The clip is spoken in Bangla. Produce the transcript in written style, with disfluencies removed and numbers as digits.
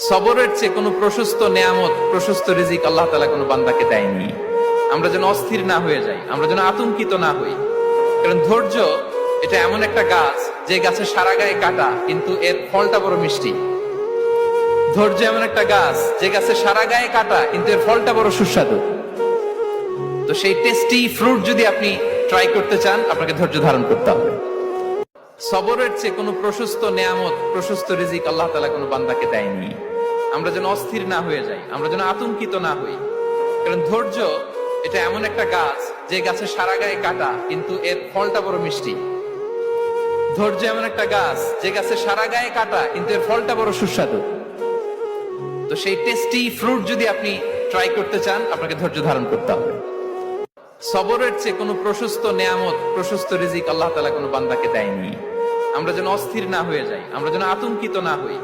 সবরের চেয়ে কোনো প্রশস্ত নেয়ামত, প্রশস্ত রিজিক আল্লাহ তাআলা কোনো বান্দাকে দেয়নি। আমরা যেন অস্থির না হয়ে যাই, আমরা যেন আতঙ্কিত না হই। কারণ ধৈর্য এটা এমন একটা গাছ, যে গাছে সারা গায়ে কাটা কিন্তু এর ফলটা বড় মিষ্টি। ধৈর্য এমন একটা গাছ, যে গাছে সারা গায়ে কাটা কিন্তু এর ফলটা বড় সুস্বাদু। তো সেই টেস্টি ফ্রুট যদি আপনি ট্রাই করতে চান, আপনাকে ধৈর্য ধারণ করতে হবে। সবরের চেয়ে কোনো প্রশস্ত নেয়ামত, প্রশস্ত রিজিক আল্লাহ তাআলা কোনো বান্দাকে দেয়নি। আমরা যেন অস্থির না হয়ে যাই, আমরা যেন আতঙ্কিত না হই। কারণ ধৈর্য এটা এমন একটা গাছ, যে গাছে সারা গায়ে কাটা কিন্তু এর ফলটা বড় মিষ্টি। ধৈর্য এমন একটা গাছ, যে গাছে সারা গায়ে কাটা কিন্তু এর ফলটা বড় সুস্বাদু। তো সেই টেস্টি ফ্রুট যদি আপনি ট্রাই করতে চান, আপনাকে ধৈর্য ধারণ করতে হবে। সবরের চেয়ে কোনো প্রশস্ত নেয়ামত, প্রশস্ত রিজিক আল্লাহ তাআলা কোনো বান্দাকে দেয়নি। আমরা যেন অস্থির না হয়ে যাই, আমরা যেন আতঙ্কিত না হই।